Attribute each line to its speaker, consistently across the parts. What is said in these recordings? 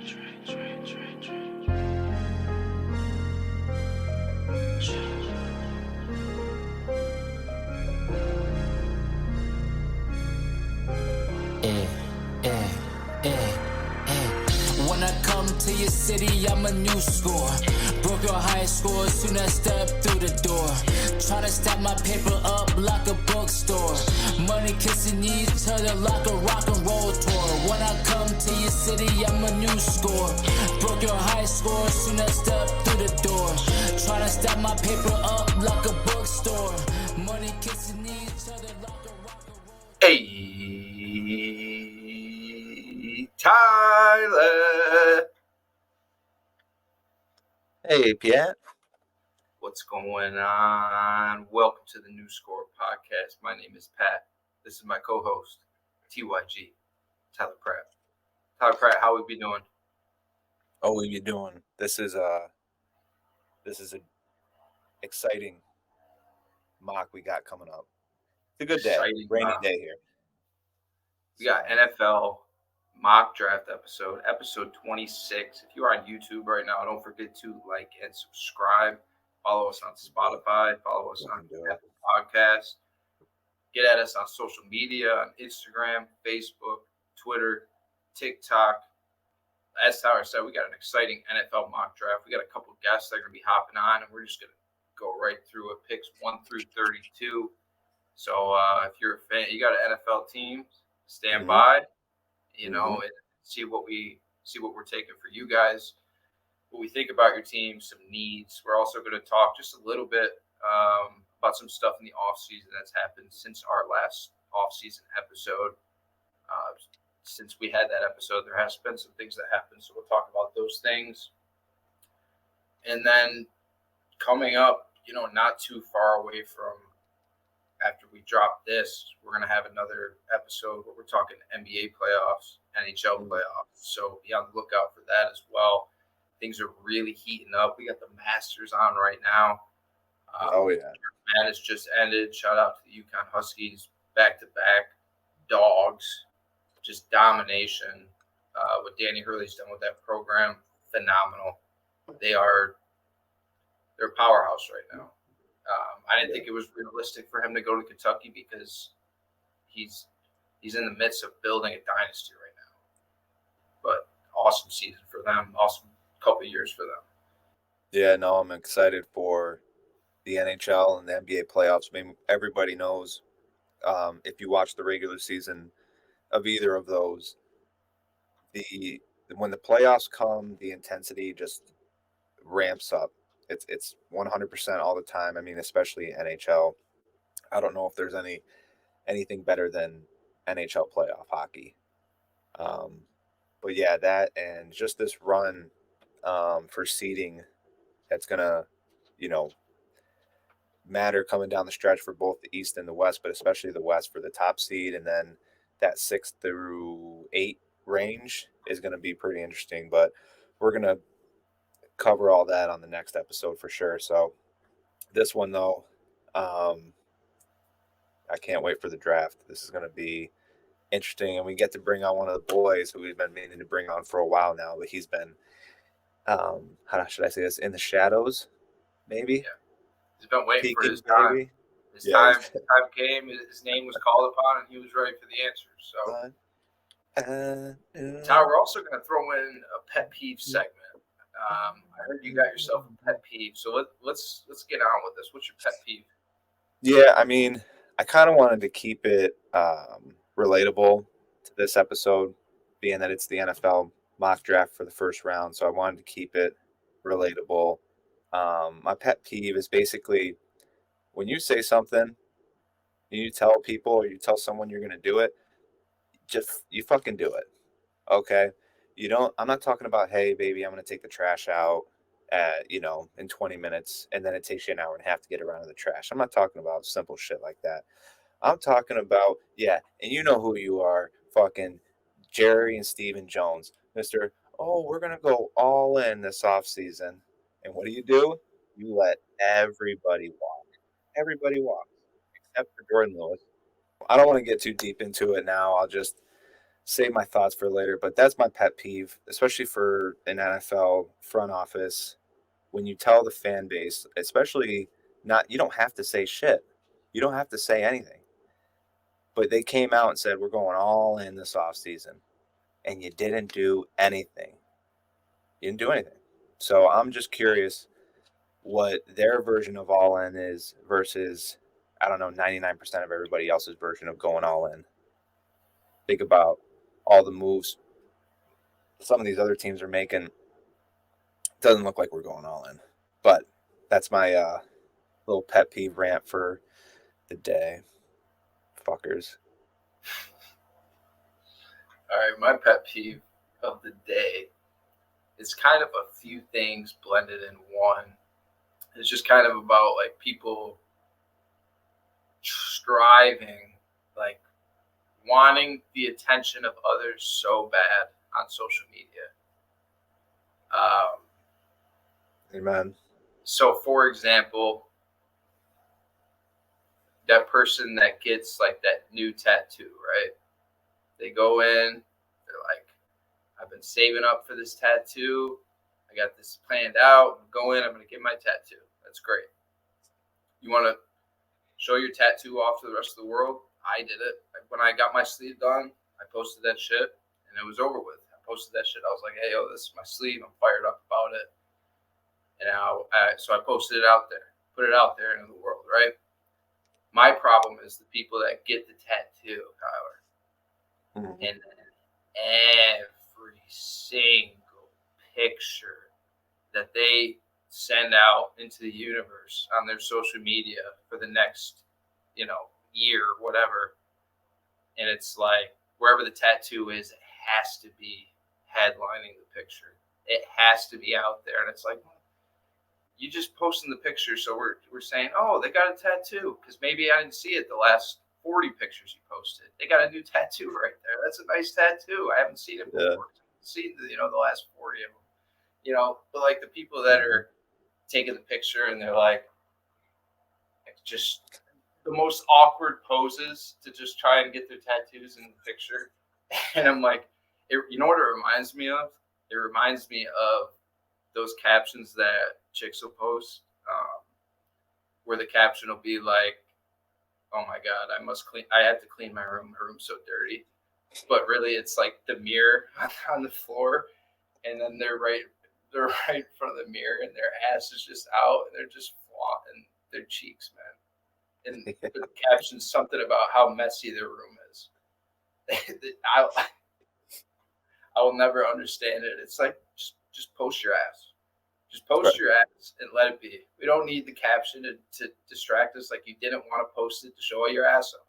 Speaker 1: When I come to your city, I'm a new score. Broke your high score soon as I step through the door. Tryna stack my paper up like a bookstore. Money kissing each other like a rock and roll tour. When I come to your city, I'm a new score. Broke your high score soon as I step through the door. Tryna stack my paper up like a bookstore. Money kissing each other like a rock and roll.
Speaker 2: Hey, Tyler.
Speaker 3: Hey, Piet.
Speaker 2: What's going on? Welcome to the New Score podcast. My name is Pat. This is my co-host, TYG, Tyler Pratt. Tyler Pratt, how we be doing?
Speaker 3: Oh, what you doing? This is an exciting mock we got coming up. It's a good day,
Speaker 2: Exciting
Speaker 3: rainy
Speaker 2: mock.
Speaker 3: day here.
Speaker 2: We got NFL mock draft episode 26. If you are on YouTube right now, don't forget to like and subscribe. Follow us on Spotify. Follow us on Apple Podcasts. Get at us on social media, on Instagram, Facebook, Twitter, TikTok. As Tyler said, we got an exciting NFL mock draft. We got a couple guests that are going to be hopping on, and we're just going to go right through it, picks 1 through 32. So if you're a fan, you got an NFL team, stand by, and see what we're taking for you guys, what we think about your team, some needs. We're also going to talk just a little bit about some stuff in the offseason that's happened since our last offseason episode. Since we had that episode, there has been some things that happened, so we'll talk about those things. And then coming up, not too far away from after we drop this, we're going to have another episode where we're talking NBA playoffs, NHL playoffs. So be on the lookout for that as well. Things are really heating up. We got the Masters on right now. Man, it's just ended. Shout out to the UConn Huskies. Back-to-back dogs. Just domination. What Danny Hurley's done with that program, phenomenal. They're a powerhouse right now. I didn't think it was realistic for him to go to Kentucky because he's in the midst of building a dynasty right now. But awesome season for them. Awesome couple of years for them.
Speaker 3: Yeah, no, I'm excited for the NHL and the NBA playoffs. I mean, everybody knows if you watch the regular season of either of those, when the playoffs come, the intensity just ramps up. It's 100% all the time. I mean, especially NHL. I don't know if there's anything better than NHL playoff hockey. But yeah, that and just this run for seeding that's gonna, matter coming down the stretch for both the East and the West, but especially the West for the top seed, and then that 6 through 8 range is going to be pretty interesting. But we're going to cover all that on the next episode for sure. So this one, though, I can't wait for the draft. This is going to be interesting, and we get to bring on one of the boys who we've been meaning to bring on for a while now, but he's been, how should I say this, in the shadows, maybe?
Speaker 2: Yeah. He's been waiting
Speaker 3: Peeking,
Speaker 2: for his time.
Speaker 3: maybe?
Speaker 2: His time came. His name was called upon, and he was ready for the answers. So, Tyler, we're also going to throw in a pet peeve segment. I heard you got yourself a pet peeve, so let's get on with this. What's your pet peeve?
Speaker 3: Yeah, I mean, I kind of wanted to keep it relatable to this episode, being that it's the NFL mock draft for the first round. So I wanted to keep it relatable. My pet peeve is basically when you say something and you tell people or you tell someone you're going to do it, you fucking do it. Okay. I'm not talking about, hey, baby, I'm going to take the trash out in 20 minutes and then it takes you an hour and a half to get around to the trash. I'm not talking about simple shit like that. I'm talking about, and you know who you are, fucking Jerry and Stephen Jones. We're going to go all in this offseason. And what do? You let everybody walk. Everybody walks, except for Jordan Lewis. I don't want to get too deep into it now. I'll just save my thoughts for later, but that's my pet peeve, especially for an NFL front office. When you tell the fan base, especially not, you don't have to say shit. You don't have to say anything. But they came out and said, we're going all in this offseason. And you didn't do anything. You didn't do anything. So I'm just curious what their version of all in is versus, I don't know, 99% of everybody else's version of going all in. Think about all the moves some of these other teams are making. Doesn't look like we're going all in. But that's my little pet peeve rant for the day. Fuckers.
Speaker 2: All right, my pet peeve of the day is kind of a few things blended in one. It's just kind of about like people striving, like wanting the attention of others so bad on social media.
Speaker 3: Amen.
Speaker 2: So, for example, that person that gets like that new tattoo, right? They go in, they're like, I've been saving up for this tattoo. I got this planned out. Go in, I'm going to get my tattoo. That's great. You want to show your tattoo off to the rest of the world? I did it. When I got my sleeve done, I posted that shit and it was over with. I posted that shit. I was like, hey, yo, this is my sleeve. I'm fired up about it. And so I posted it out there, put it out there into the world, right? My problem is the people that get the tattoo, Tyler.
Speaker 3: Mm-hmm.
Speaker 2: And then every single picture that they send out into the universe on their social media for the next, year, whatever. And it's like wherever the tattoo is, it has to be headlining the picture. It has to be out there. And it's like, you just posting the picture, so we're saying, oh, they got a tattoo because maybe I didn't see it the last 40 pictures you posted. They got a new tattoo right there. That's a nice tattoo. I haven't seen it before. Yeah. Seen the last 40 of them. But like the people that are taking the picture and they're like just the most awkward poses to just try and get their tattoos in the picture. And I'm like, you know what it reminds me of? It reminds me of those captions that chicks will post, where the caption will be like, "Oh my god, I have to clean my room. My room's so dirty." But really, it's like the mirror on the floor, and then they're right in front of the mirror, and their ass is just out, and they're just flaunting their cheeks, man. And the caption's something about how messy their room is. I will never understand it. It's like just post your ass. Just post your ass and let it be. We don't need the caption to distract us like you didn't want to post it to show your ass off.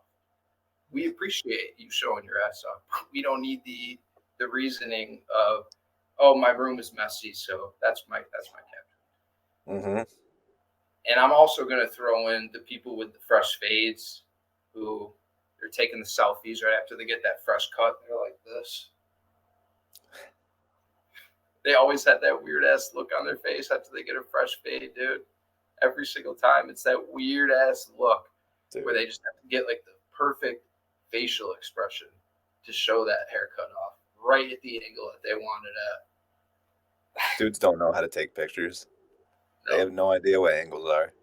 Speaker 2: We appreciate you showing your ass off. We don't need the reasoning of, oh, my room is messy, so that's my caption.
Speaker 3: Mm-hmm.
Speaker 2: And I'm also going to throw in the people with the fresh fades who they're taking the selfies right after they get that fresh cut. They're like this. They always had that weird ass look on their face after they get a fresh fade, dude. Every single time, it's that weird ass look where they just have to get like the perfect facial expression to show that haircut off right at the angle that they want it at.
Speaker 3: Dudes don't know how to take pictures. No. They have no idea what angles are.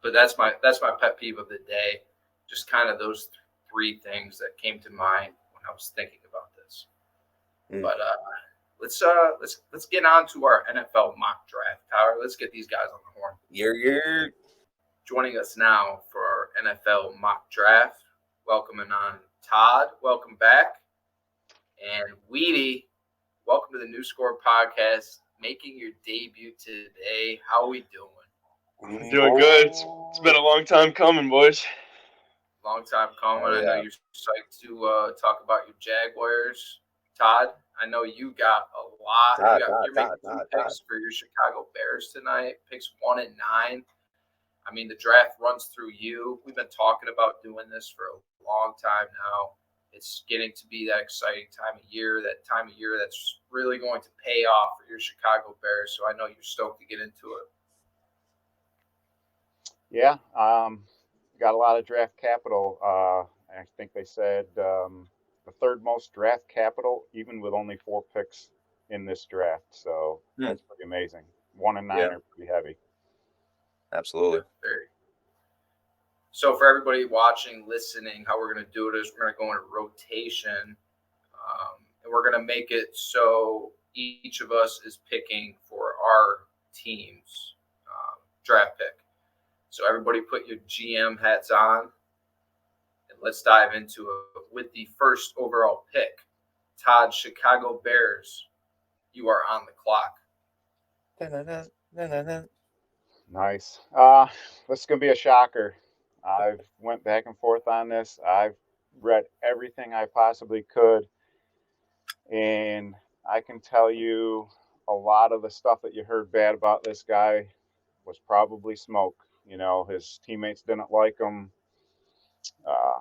Speaker 2: But that's my pet peeve of the day. Just kind of those three things that came to mind when I was thinking about this. But let's get on to our NFL mock draft, Tyler. Let's get these guys on the horn.
Speaker 3: Yeah.
Speaker 2: Joining us now for our NFL mock draft, welcoming on Todd. Welcome back. And Weedy, welcome to the New Score Podcast, making your debut today. How are we doing?
Speaker 4: I'm doing good. It's been a long time coming, boys.
Speaker 2: Long time coming. Oh, yeah. I know you're psyched to talk about your Jaguars. Todd, I know you got a lot. You're making two picks for your Chicago Bears tonight, picks 1 and 9. I mean, the draft runs through you. We've been talking about doing this for a long time now. It's getting to be that exciting time of year that's really going to pay off for your Chicago Bears. So I know you're stoked to get into it.
Speaker 5: Yeah, got a lot of draft capital. I think they said the third most draft capital, even with only 4 picks in this draft. So that's pretty amazing. 1 and 9
Speaker 3: Yeah.
Speaker 5: are pretty heavy.
Speaker 3: Absolutely.
Speaker 2: Very. So for everybody watching, listening, how we're going to do it is we're going to go in a rotation, and we're going to make it so each of us is picking for our team's draft pick. So everybody put your GM hats on, and let's dive into it with the first overall pick. Todd, Chicago Bears, you are on the clock.
Speaker 5: Nice. This is gonna be a shocker. I've went back and forth on this. I've read everything I possibly could, and I can tell you a lot of the stuff that you heard bad about this guy was probably smoke. His teammates didn't like him. Uh,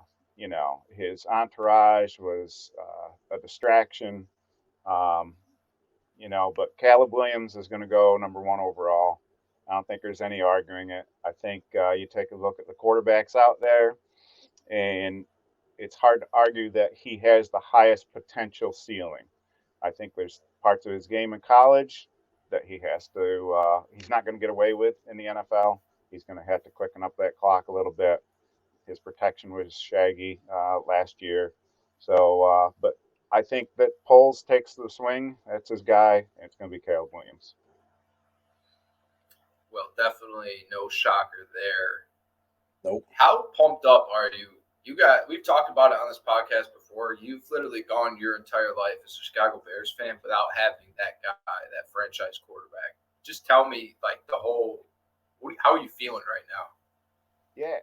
Speaker 5: his entourage was a distraction. Um, but Caleb Williams is going to go #1 overall. I don't think there's any arguing it. I think you take a look at the quarterbacks out there, and it's hard to argue that he has the highest potential ceiling. I think there's parts of his game in college that he's not going to get away with in the NFL. He's going to have to quicken up that clock a little bit. His protection was shaggy last year. So, but I think that Poles takes the swing. That's his guy. And it's going to be Caleb Williams.
Speaker 2: Well, definitely no shocker there.
Speaker 3: Nope.
Speaker 2: How pumped up are you? We've talked about it on this podcast before. You've literally gone your entire life as a Chicago Bears fan without having that guy, that franchise quarterback. Just tell me, how are you feeling right now?
Speaker 5: Yeah,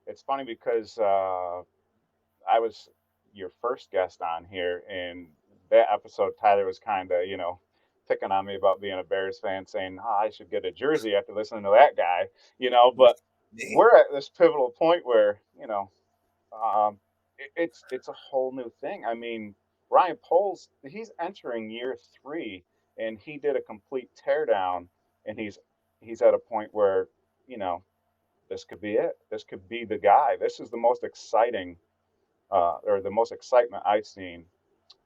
Speaker 5: it's funny because I was your first guest on here, and that episode Tyler was kind of picking on me about being a Bears fan, saying I should get a jersey after listening to that guy. But we're at this pivotal point where it's a whole new thing. I mean, Ryan Poles, he's entering year 3, and he did a complete teardown, and he's at a point where this could be it. This could be the guy. This is the most exciting, or the most excitement I've seen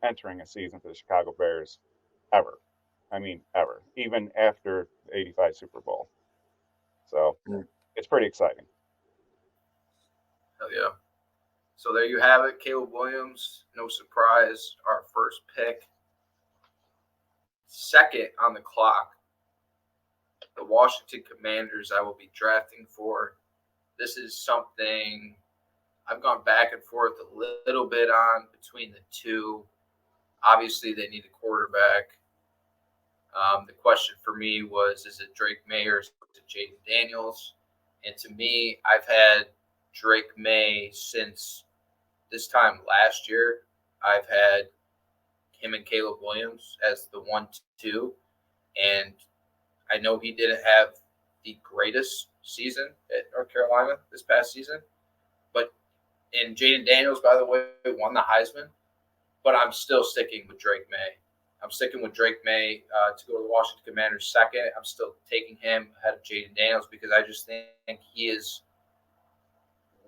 Speaker 5: entering a season for the Chicago Bears ever. I mean, ever. Even after the '85 Super Bowl. So it's pretty exciting.
Speaker 2: Hell yeah. So there you have it. Caleb Williams, no surprise, our first pick. Second on the clock, the Washington Commanders I will be drafting for. This is something I've gone back and forth a little bit on between the two. Obviously, they need a quarterback. The question for me was, is it Drake May or is it Jaden Daniels? And to me, I've had Drake May since this time last year. I've had him and Caleb Williams as the 1-2. And I know he didn't have the greatest season at North Carolina this past season. And Jaden Daniels, by the way, won the Heisman. But I'm still sticking with Drake May. I'm sticking with Drake May to go to the Washington Commanders second. I'm still taking him ahead of Jaden Daniels because I just think he is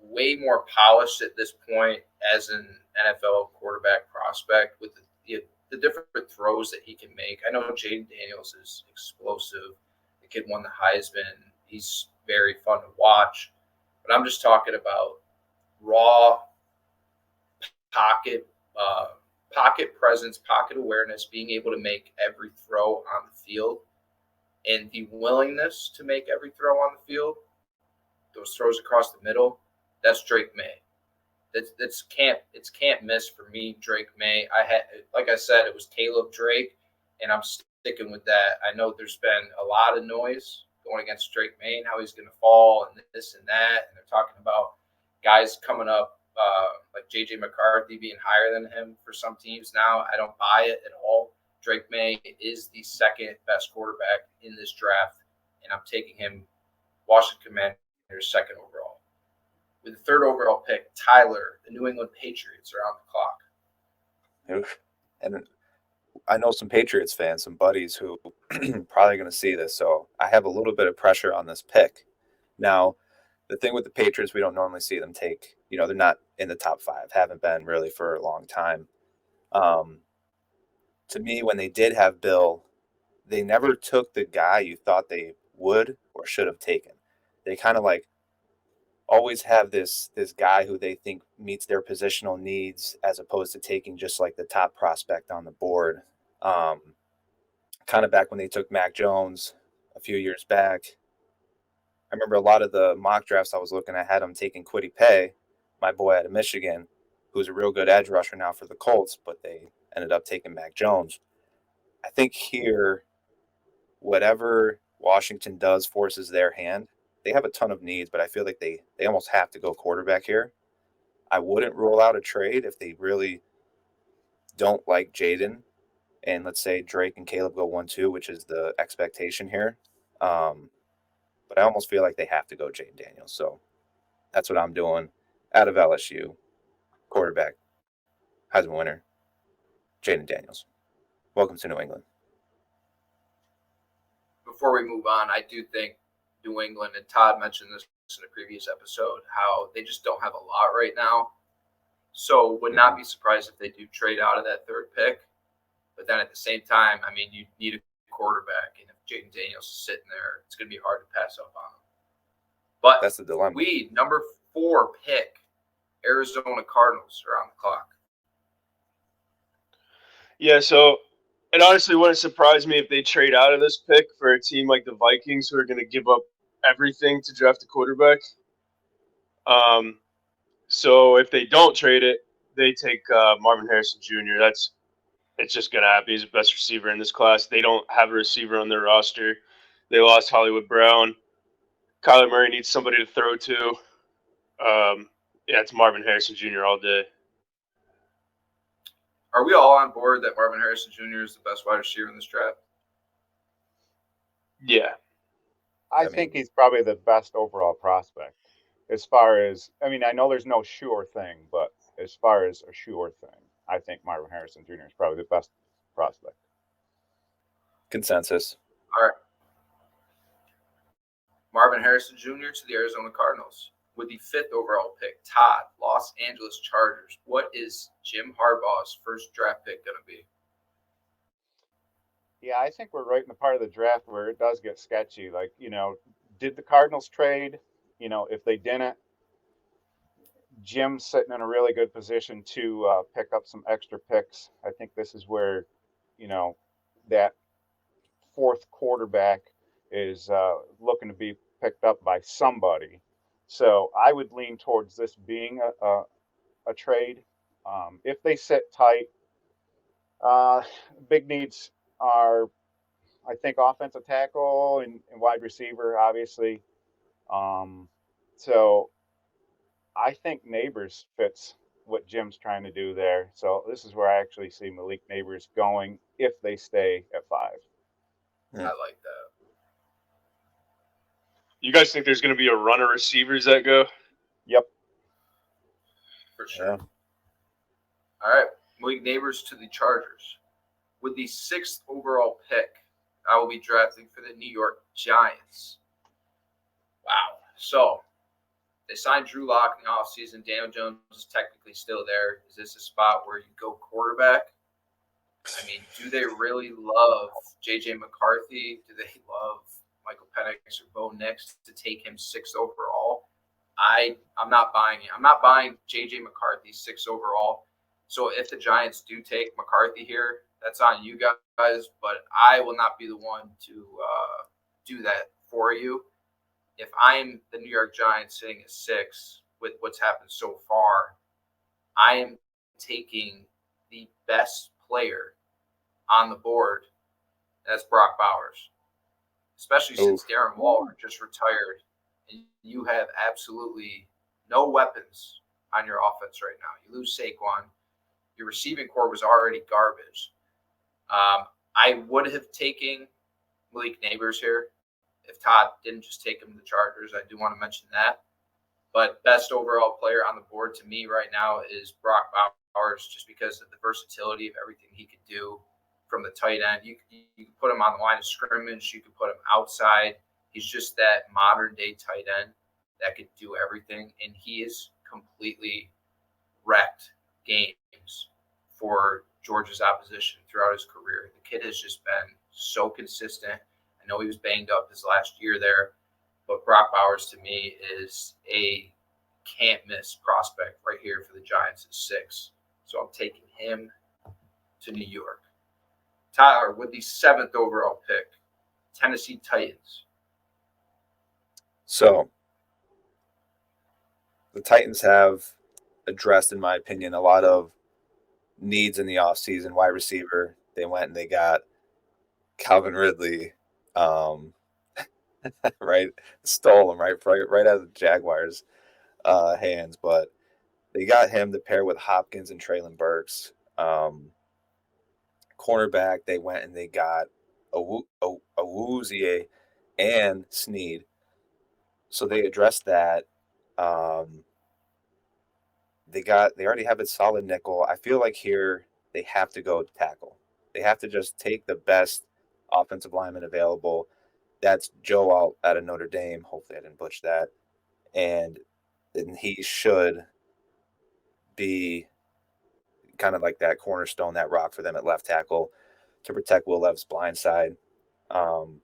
Speaker 2: way more polished at this point as an NFL quarterback prospect with the different throws that he can make. I know Jaden Daniels is explosive. The kid won the Heisman. He's very fun to watch. But I'm just talking about raw pocket presence, pocket awareness, being able to make every throw on the field, and the willingness to make every throw on the field, those throws across the middle, that's Drake May. It's can't miss for me, Drake May. Like I said, it was Caleb Drake, and I'm sticking with that. I know there's been a lot of noise going against Drake May and how he's going to fall and this and that, and they're talking about guys coming up like J.J. McCarthy being higher than him for some teams now. I don't buy it at all. Drake May is the second best quarterback in this draft, and I'm taking him Washington Commanders second overall. With the third overall pick, Tyler, the New England Patriots are on the clock.
Speaker 3: Oof. And I know some Patriots fans, some buddies who probably going to see this, so I have a little bit of pressure on this pick. Now, the thing with the Patriots, we don't normally see them take, they're not in the top 5, haven't been really for a long time. To me, when they did have Bill, they never took the guy you thought they would or should have taken. They kind of like always have this guy who they think meets their positional needs as opposed to taking just like the top prospect on the board. Kind of back when they took Mac Jones a few years back, I remember a lot of the mock drafts I was looking at had him taking Kwity Paye, my boy out of Michigan, who's a real good edge rusher now for the Colts, but they ended up taking Mac Jones. I think here, whatever Washington does forces their hand. They have a ton of needs, but I feel like they almost have to go quarterback here. I wouldn't rule out a trade if they really don't like Jaden, and let's say Drake and Caleb go 1-2, which is the expectation here. But I almost feel like they have to go Jaden Daniels. So that's what I'm doing out of LSU. Quarterback, Heisman winner, Jaden Daniels. Welcome to New England.
Speaker 2: Before we move on, I do think New England, and Todd mentioned this in a previous episode, how they just don't have a lot right now. So would not be surprised if they do trade out of that third pick. But then at the same time, I mean, you need a quarterback, and if Jaden Daniels is sitting there, it's going to be hard to pass up on him. But
Speaker 3: that's the dilemma.
Speaker 2: We, number 4 pick, Arizona Cardinals are on the clock.
Speaker 4: Yeah, so it honestly wouldn't surprise me if they trade out of this pick for a team like the Vikings, who are going to give up everything to draft a quarterback. So if they don't trade it, they take Marvin Harrison Jr. It's just going to happen. He's the best receiver in this class. They don't have a receiver on their roster. They lost Hollywood Brown. Kyler Murray needs somebody to throw to. Yeah, it's Marvin Harrison Jr. all day.
Speaker 2: Are we all on board that Marvin Harrison Jr. is the best wide receiver in this draft?
Speaker 4: Yeah.
Speaker 5: I think he's probably the best overall prospect. As far as, I mean, I know there's no sure thing, but as far as a sure thing, I think Marvin Harrison Jr. is probably the best prospect.
Speaker 3: Consensus.
Speaker 2: All right. Marvin Harrison Jr. to the Arizona Cardinals. With the 5th overall pick, Todd, Los Angeles Chargers. What is Jim Harbaugh's first draft pick going to be?
Speaker 5: Yeah, I think we're right in the part of the draft where it does get sketchy. Like, did the Cardinals trade? If they didn't, Jim's sitting in a really good position to pick up some extra picks. I think this is where, that 4th quarterback is looking to be picked up by somebody. So I would lean towards this being a trade. If they sit tight, big needs are, I think, offensive tackle and wide receiver, obviously. So I think Neighbors fits what Jim's trying to do there. So this is where I actually see Malik Neighbors going if they stay at 5.
Speaker 2: I like that.
Speaker 4: You guys think there's going to be a run of receivers that go?
Speaker 5: Yep.
Speaker 2: For sure.
Speaker 3: Yeah.
Speaker 2: All right. Malik Neighbors to the Chargers. With the 6th overall pick, I will be drafting for the New York Giants. Wow. So they signed Drew Lock in the offseason. Daniel Jones is technically still there. Is this a spot where you go quarterback? I mean, do they really love J.J. McCarthy? Do they love Michael Penix or Bo Nix to take him 6th overall? I'm not buying it. I'm not buying J.J. McCarthy 6th overall. So if the Giants do take McCarthy here, that's on you guys. But I will not be the one to do that for you. If I'm the New York Giants sitting at 6 with what's happened so far, I am taking the best player on the board. That's Brock Bowers, especially since Darren Waller just retired, and you have absolutely no weapons on your offense right now. You lose Saquon. Your receiving core was already garbage. I would have taken Malik Neighbors here if Todd didn't just take him to the Chargers. I do want to mention that. But best overall player on the board to me right now is Brock Bowers, just because of the versatility of everything he could do from the tight end. You can put him on the line of scrimmage. You can put him outside. He's just that modern-day tight end. that could do everything, and he is completely wrecked games for Georgia's opposition throughout his career. The kid has just been so consistent. I know he was banged up his last year there, but Brock Bowers to me is a can't miss prospect right here for the Giants at 6. So I'm taking him to New York. Tyler, with the 7th overall pick, Tennessee Titans.
Speaker 3: So the Titans have addressed, in my opinion, a lot of needs in the offseason. Wide receiver, they went and they got Calvin Ridley, right? Stole him right out of the Jaguars' hands, but they got him to pair with Hopkins and Traylon Burks. Cornerback, they went and they got Awuzie and Snead. So they addressed that. They already have a solid nickel. I feel like here they have to go tackle. They have to just take the best offensive lineman available. That's Joe out of Notre Dame. Hopefully I didn't butcher that. And he should be kind of like that cornerstone, that rock for them at left tackle to protect Will Levis' blind side. And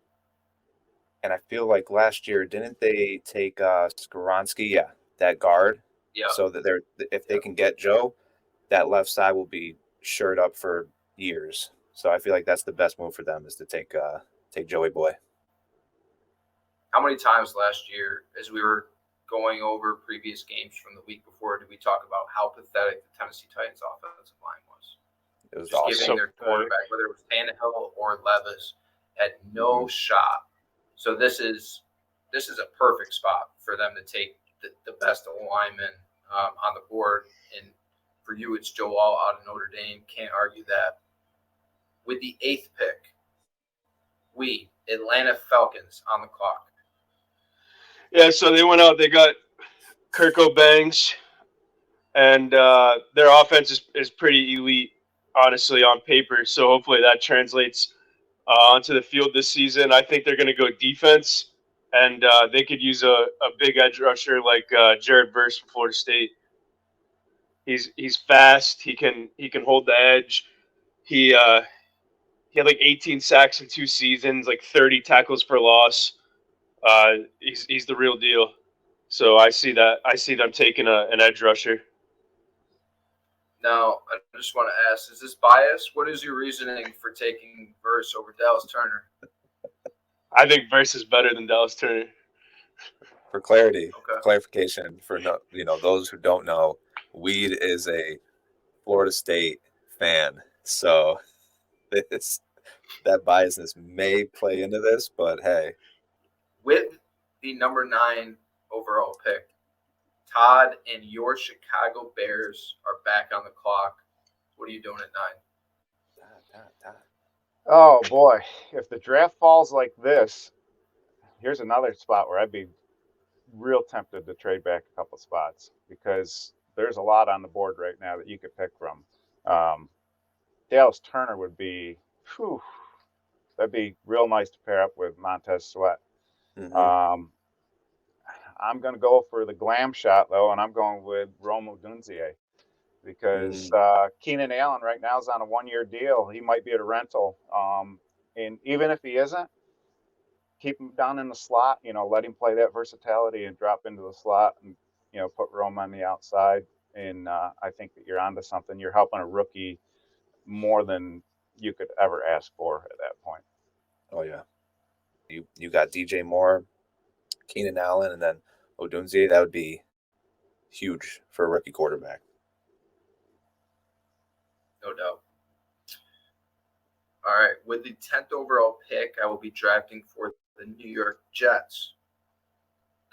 Speaker 3: I feel like last year, didn't they take Skoronski? Yeah, that guard.
Speaker 2: Yeah.
Speaker 3: So that if they can get Joe, that left side will be shored up for years. So I feel like that's the best move for them is to take Joey Boy.
Speaker 2: How many times last year, as we were going over previous games from the week before, did we talk about how pathetic the Tennessee Titans offensive line was?
Speaker 3: It was
Speaker 2: Just
Speaker 3: awesome.
Speaker 2: giving their quarterback, whether it was Tannehill or Levis, had no shot. So this is a perfect spot for them to take the best lineman on the board. And for you, it's Joe All out of Notre Dame. Can't argue that. With the 8th pick, we, Atlanta Falcons, on the clock.
Speaker 4: Yeah, so they went out. They got Kirko Bangs, and their offense is pretty elite, honestly, on paper. So hopefully that translates onto the field this season. I think they're going to go defense, and they could use a big edge rusher like Jared Verse from Florida State. He's fast. He can hold the edge. He had like 18 sacks in 2 seasons, like 30 tackles for loss. He's the real deal. So I see that. I see them taking an edge rusher.
Speaker 2: Now, I just want to ask, is this bias? What is your reasoning for taking Verse over Dallas Turner?
Speaker 4: I think Verse is better than Dallas Turner.
Speaker 3: For clarification, for those who don't know, Weed is a Florida State fan, so that biasness may play into this, but hey.
Speaker 2: With the number 9 overall pick, Todd and your Chicago Bears are back on the clock. What are you doing at 9?
Speaker 5: Oh boy, if the draft falls like this, here's another spot where I'd be real tempted to trade back a couple spots because there's a lot on the board right now that you could pick from. Dallas Turner would be, that'd be real nice to pair up with Montez Sweat.
Speaker 3: Mm-hmm.
Speaker 5: I'm going to go for the glam shot, though, and I'm going with Rome Odunze because Keenan Allen right now is on a 1-year deal. He might be at a rental. And even if he isn't, keep him down in the slot, let him play that versatility and drop into the slot and, put Rome on the outside. And I think that you're onto something. You're helping a rookie more than you could ever ask for at that point.
Speaker 3: Oh, yeah. You got DJ Moore, Keenan Allen, and then Odunze. That would be huge for a rookie quarterback.
Speaker 2: No doubt. All right. With the 10th overall pick, I will be drafting for the New York Jets.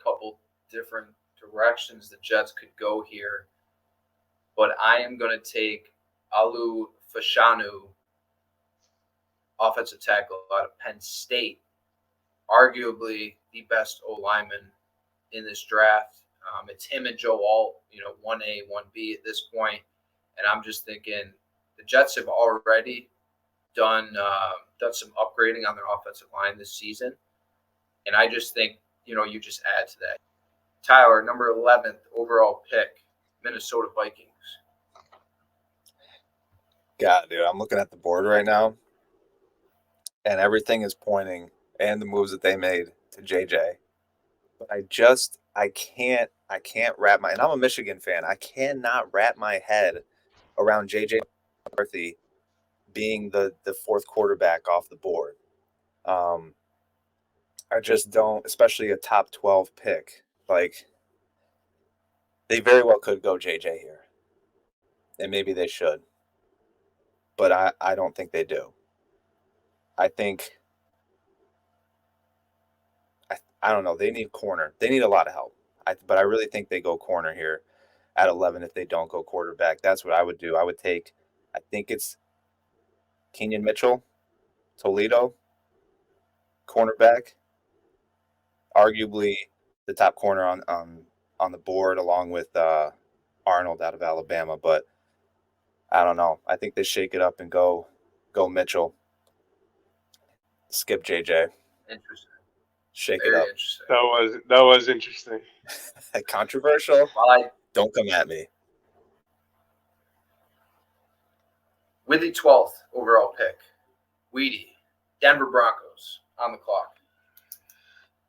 Speaker 2: Couple different directions the Jets could go here. But I am going to take Alu Fashanu, offensive tackle out of Penn State. Arguably the best O-lineman in this draft. It's him and Joe Alt, 1A, 1B at this point. And I'm just thinking the Jets have already done some upgrading on their offensive line this season. And I just think, you just add to that. Tyler, number 11th overall pick, Minnesota Vikings.
Speaker 3: God, dude, I'm looking at the board right now, and everything is pointing, and the moves that they made to JJ. But I can't wrap my, and I'm a Michigan fan. I cannot wrap my head around JJ McCarthy being the fourth quarterback off the board. I just don't, especially a top 12 pick. Like, they very well could go JJ here, and maybe they should, but I don't think they do. I think I don't know. They need corner. They need a lot of help. But I really think they go corner here at 11 if they don't go quarterback. That's what I would do. I would take, I think it's Kenyon Mitchell, Toledo, cornerback, arguably the top corner on the board along with Arnold out of Alabama. But I don't know. I think they shake it up and go Mitchell. Skip JJ.
Speaker 2: Interesting.
Speaker 3: Shake
Speaker 2: Very
Speaker 3: it up.
Speaker 2: interesting.
Speaker 4: That was interesting.
Speaker 3: Controversial.
Speaker 2: Well,
Speaker 3: Don't come at me.
Speaker 2: with the 12th overall pick, Weedy, Denver Broncos on the clock.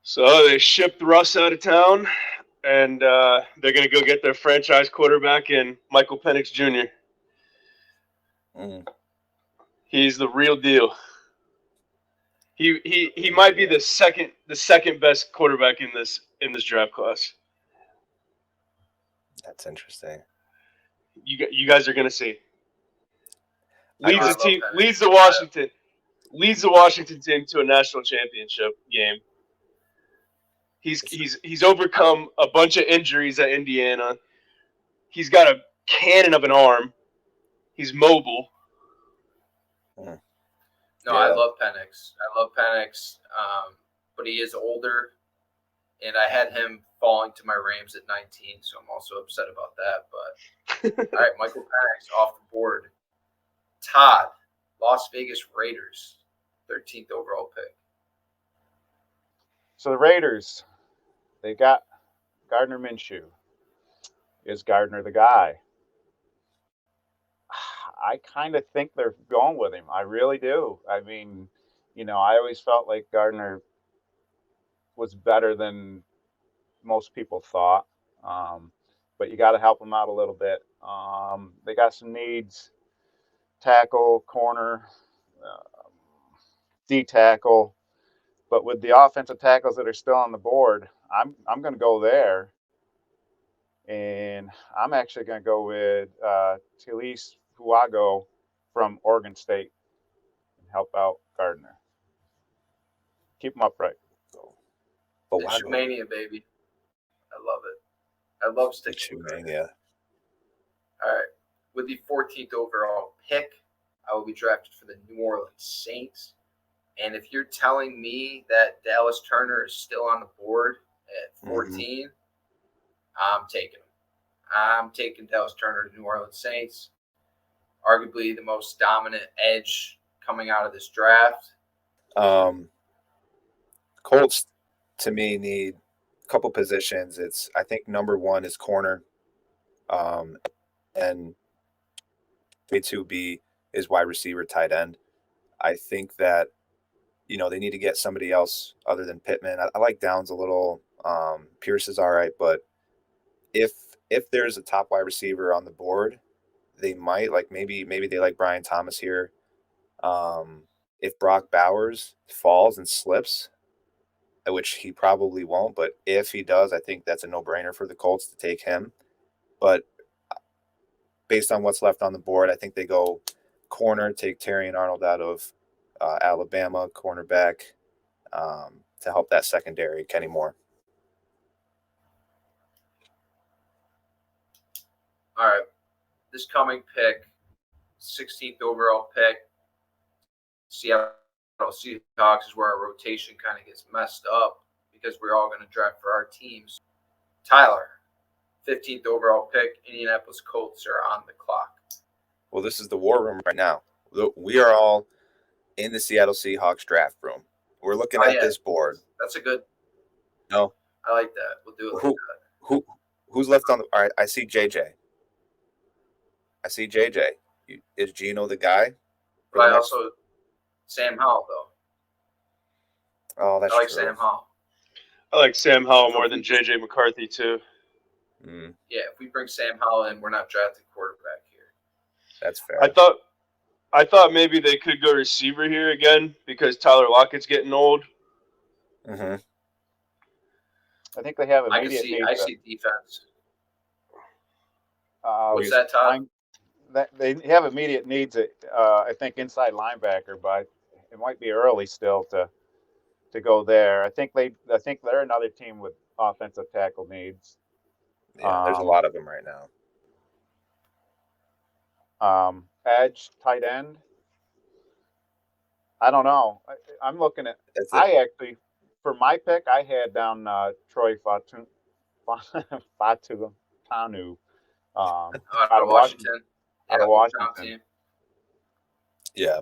Speaker 4: So they shipped Russ out of town, and they're going to go get their franchise quarterback in Michael Penix Jr.
Speaker 3: Mm.
Speaker 4: He's the real deal. He might be the second best quarterback in this draft class.
Speaker 3: That's interesting.
Speaker 4: You guys are going to see. Leads the Washington team to a national championship game. He's overcome a bunch of injuries at Indiana. He's got a cannon of an arm. He's mobile.
Speaker 2: No,
Speaker 3: Yeah.
Speaker 2: I love Penix. But he is older, and I had him falling to my Rams at 19, so I'm also upset about that. But all right, Michael Penix off the board. Todd, Las Vegas Raiders, 13th overall pick.
Speaker 5: So the Raiders, they got Gardner Minshew. Is Gardner the guy? I kind of think they're going with him. I really do. I mean, I always felt like Gardner was better than most people thought. But you got to help him out a little bit. They got some needs: tackle, corner, D tackle. But with the offensive tackles that are still on the board, I'm going to go there, and I'm actually going to go with Talise Fuago from Oregon State and help out Gardner. Keep him upright.
Speaker 2: Mania, baby. I love it. I love sticking with
Speaker 3: Mania.
Speaker 2: All right. With the 14th overall pick, I will be drafted for the New Orleans Saints. And if you're telling me that Dallas Turner is still on the board at 14, I'm taking him. I'm taking Dallas Turner to New Orleans Saints. Arguably the most dominant edge coming out of this draft.
Speaker 3: Colts, to me, need a couple positions. I think number one is corner, and A2B is wide receiver, tight end. I think that they need to get somebody else other than Pittman. I like Downs a little. Pierce is all right, but if there's a top wide receiver on the board, they might maybe they like Brian Thomas here. If Brock Bowers falls and slips, which he probably won't, but if he does, I think that's a no-brainer for the Colts to take him. But based on what's left on the board, I think they go corner, take Terrion Arnold out of Alabama, cornerback, to help that secondary, Kenny Moore.
Speaker 2: All right. This coming pick, 16th overall pick, Seattle Seahawks is where our rotation kind of gets messed up because we're all going to draft for our teams. Tyler, 15th overall pick, Indianapolis Colts are on the clock.
Speaker 3: Well, this is the war room right now. We are all in the Seattle Seahawks draft room. We're looking at this board.
Speaker 2: That's a good.
Speaker 3: No.
Speaker 2: I like that. We'll do it like that.
Speaker 3: Who's left on the? All right, I see JJ. Is Gino the guy?
Speaker 2: But I also Sam Howell though.
Speaker 3: Oh, that's
Speaker 2: I like
Speaker 3: true.
Speaker 2: Sam Howell.
Speaker 4: I like Sam Howell
Speaker 2: So
Speaker 4: more
Speaker 2: if
Speaker 4: than
Speaker 2: we just-
Speaker 4: JJ McCarthy too.
Speaker 2: Yeah, if we bring Sam Howell in, we're not drafting quarterback here.
Speaker 3: That's fair.
Speaker 4: I thought maybe they could go receiver here again because Tyler Lockett's getting old.
Speaker 3: Mm-hmm.
Speaker 5: I think they have
Speaker 2: I
Speaker 5: immediate needs.
Speaker 2: I see defense.
Speaker 5: What's
Speaker 2: that, Todd?
Speaker 5: They have immediate needs at I think inside linebacker, but it might be early still to go there. I think they're another team with offensive tackle needs.
Speaker 3: Yeah, there's a lot of them right now.
Speaker 5: Edge, tight end. I don't know. I'm looking at. I actually, for my pick, I had down Troy Fatu Tanu.
Speaker 2: Out of Washington.
Speaker 5: Out of Washington.
Speaker 3: Yeah.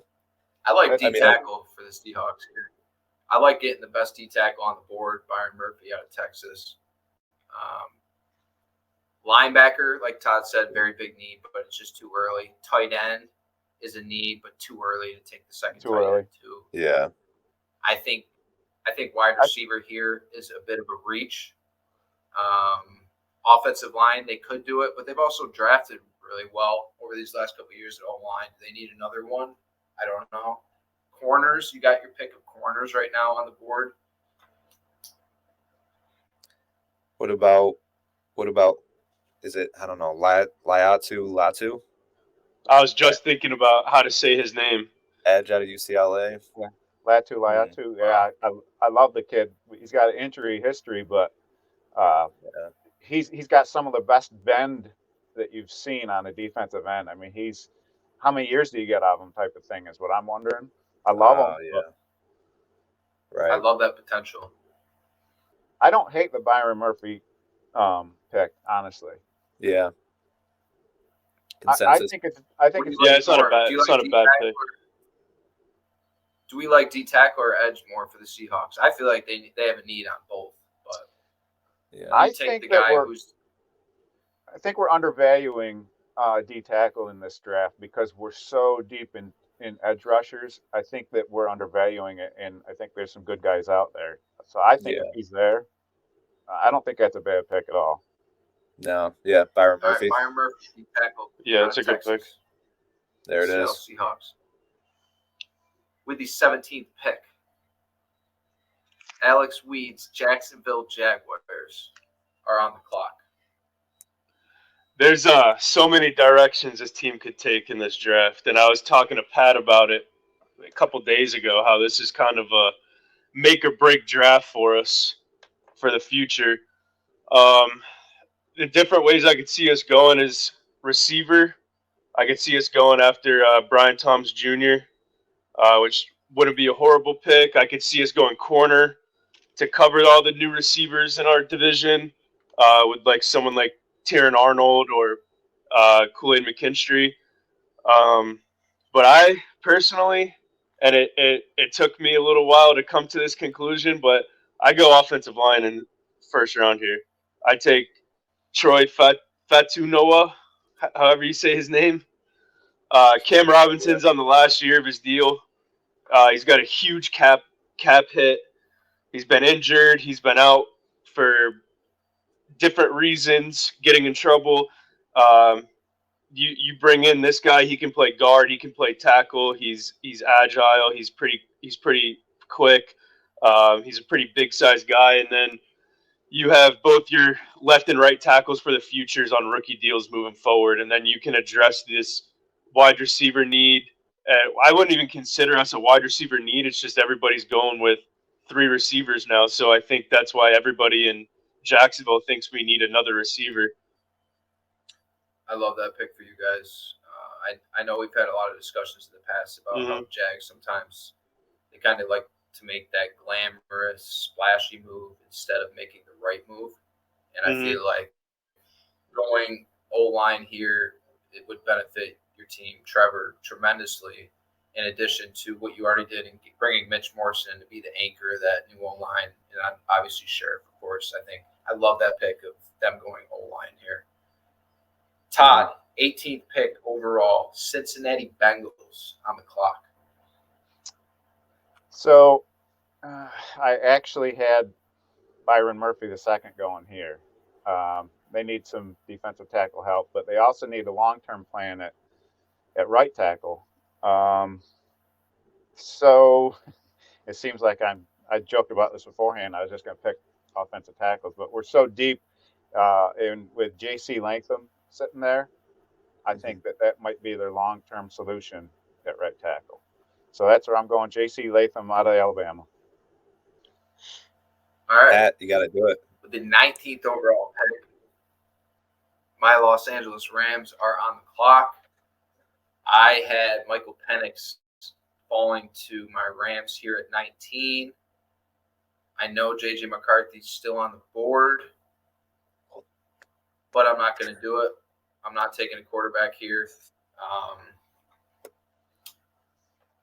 Speaker 2: I like D tackle for the Seahawks here. I like getting the best D tackle on the board, Byron Murphy out of Texas. Linebacker, like Todd said, very big need, but it's just too early. Tight end is a need, but too early to take the second tight end too.
Speaker 3: Yeah.
Speaker 2: I think wide receiver here is a bit of a reach. Offensive line, they could do it, but they've also drafted really well over these last couple of years at O-line. Do they need another one? I don't know. Corners, you got your pick of corners right now on the board.
Speaker 3: What about? Is it? I don't know. Latu.
Speaker 4: I was just thinking about how to say his name.
Speaker 3: Edge out of UCLA.
Speaker 5: Yeah. Latu. Yeah, I love the kid. He's got an injury history, but he's got some of the best bend that you've seen on a defensive end. I mean, how many years do you get out of him type of thing is what I'm wondering. I love him.
Speaker 3: Yeah. Right.
Speaker 2: I love that potential.
Speaker 5: I don't hate the Byron Murphy pick, honestly.
Speaker 3: Yeah.
Speaker 5: Consensus. I think
Speaker 4: it's not a bad pick.
Speaker 2: Do we like D tackle or edge more for the Seahawks? I feel like they have a need on both, but
Speaker 3: yeah,
Speaker 5: I think we're undervaluing D tackle in this draft because we're so deep in edge rushers. I think that we're undervaluing it, and I think there's some good guys out there. So I think if he's there, I don't think that's a bad pick at all.
Speaker 3: No, yeah, Byron Murphy.
Speaker 2: Right, Byron Murphy, D tackle.
Speaker 4: Yeah, that's a good pick.
Speaker 3: There it is.
Speaker 2: Seahawks. With the 17th pick, Alex Weed's Jacksonville Jaguars are on the clock.
Speaker 4: There's so many directions this team could take in this draft, and I was talking to Pat about it a couple days ago, how this is kind of a make or break draft for us for the future. The different ways I could see us going is receiver. I could see us going after Brian Thomas Jr., which wouldn't be a horrible pick. I could see us going corner to cover all the new receivers in our division with like someone like Taron Arnold or Kool-Aid McKinstry. But I personally, and it took me a little while to come to this conclusion, but I go offensive line in first round here. I take Troy Fatunoa, however you say his name. Cam Robinson's on the last year of his deal. He's got a huge cap hit. He's been injured. He's been out for different reasons, getting in trouble. You bring in this guy. He can play guard. He can play tackle. He's agile. He's pretty quick. He's a pretty big sized guy. And then you have both your left and right tackles for the futures on rookie deals moving forward, and then you can address this wide receiver need. I wouldn't even consider us a wide receiver need. It's just everybody's going with 3 receivers now. So I think that's why everybody in Jacksonville thinks we need another receiver.
Speaker 2: I love that pick for you guys. I know we've had a lot of discussions in the past about how Jags sometimes they kind of like to make that glamorous, splashy move instead of making the right move. And I feel like going O-line here, it would benefit your team, Trevor, tremendously. in addition to what you already did in bringing Mitch Morrison to be the anchor of that new O-line, and obviously Sheriff, of course. I love that pick of them going O-line here. Todd, 18th pick overall, Cincinnati Bengals on the clock.
Speaker 5: So I actually had Byron Murphy the second going here. They need some defensive tackle help, but they also need a long-term plan at right tackle. So it seems like I joked about this beforehand. I was just going to pick offensive tackles, but we're so deep with J.C. Latham sitting there. I think that might be their long-term solution at right tackle. So that's where I'm going. J.C. Latham out of Alabama.
Speaker 2: All right.
Speaker 3: Pat, you got to do it.
Speaker 2: With the 19th overall pick, my Los Angeles Rams are on the clock. I had Michael Penix falling to my Rams here at 19. I know J.J. McCarthy's still on the board, but I'm not going to do it. I'm not taking a quarterback here.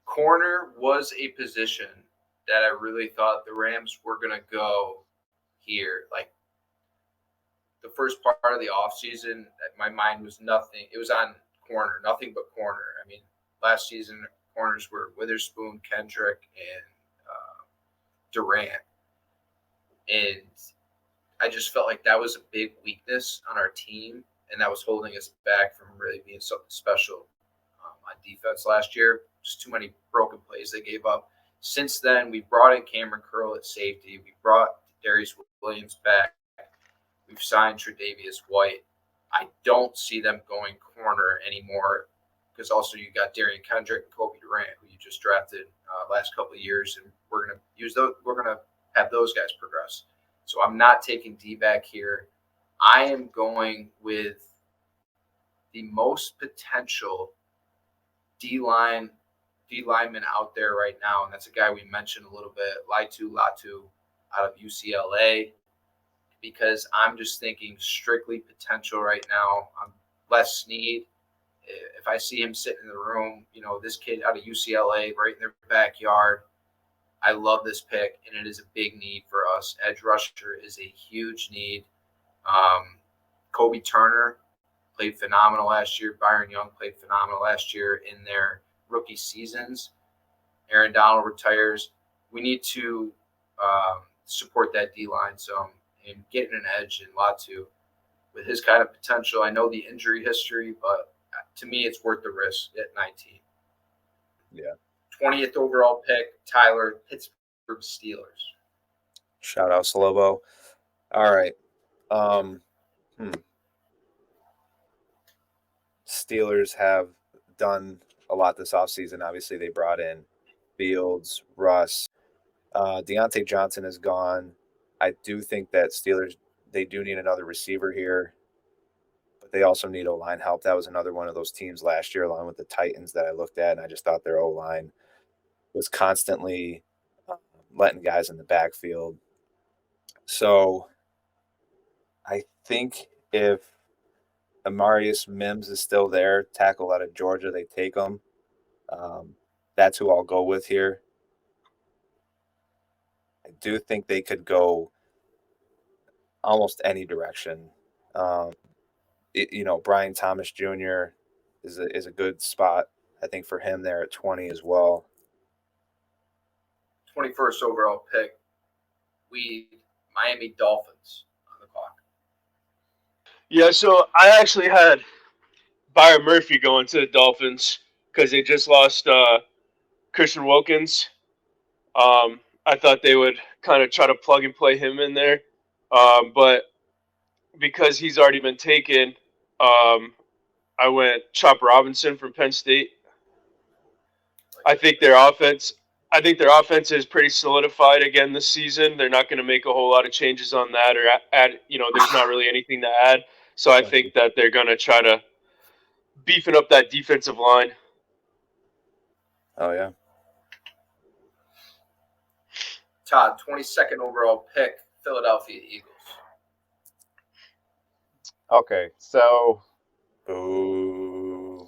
Speaker 2: Corner was a position that I really thought the Rams were going to go here. Like the first part of the offseason, my mind was nothing. It was on corner, nothing but corner. I mean, last season, corners were Witherspoon, Kendrick, and Durant. And I just felt like that was a big weakness on our team, and that was holding us back from really being something special on defense last year. Just too many broken plays they gave up. Since then, we brought in Cameron Curl at safety. We brought Darius Williams back. We've signed Tre'Davious White. I don't see them going corner anymore because also you got Darian Kendrick and Kobe Durant, who you just drafted last couple of years, and we're going to use those. We're going to have those guys progress. So I'm not taking D back here. I am going with the most potential D lineman out there right now, and that's a guy we mentioned a little bit, Laitu Latu out of UCLA, because I'm just thinking strictly potential right now. I'm Les Snead. If I see him sitting in the room, this kid out of UCLA right in their backyard, I love this pick, and it is a big need for us. Edge rusher is a huge need. Kobe Turner played phenomenal last year. Byron Young played phenomenal last year in their rookie seasons. Aaron Donald retires. We need to support that D-line some and getting an edge in Latu. With his kind of potential, I know the injury history, but to me, it's worth the risk at 19.
Speaker 3: Yeah.
Speaker 2: 20th overall pick, Tyler, Pittsburgh Steelers.
Speaker 3: Shout out Slobo. All right. Steelers have done a lot this offseason. Obviously, they brought in Fields, Russ. Deontay Johnson is gone. I do think that Steelers, they do need another receiver here, but they also need O-line help. That was another one of those teams last year, along with the Titans, that I looked at, and I just thought their O-line was constantly letting guys in the backfield. So I think if Amarius Mims is still there, tackle out of Georgia, they take him. That's who I'll go with here. I do think they could go almost any direction. Brian Thomas Jr. is a good spot, I think, for him there at 20 as well.
Speaker 2: 21st overall pick, Miami Dolphins on the clock.
Speaker 4: Yeah, so I actually had Byron Murphy going to the Dolphins because they just lost Christian Wilkins. I thought they would kind of try to plug and play him in there. But because he's already been taken, I went Chop Robinson from Penn State. I think their offense is pretty solidified again this season. They're not going to make a whole lot of changes on that or add. There's not really anything to add. So I think that they're going to try to beefing up that defensive line.
Speaker 3: Oh, yeah.
Speaker 2: Todd, 22nd overall pick, Philadelphia Eagles.
Speaker 5: Okay, so
Speaker 3: Ooh.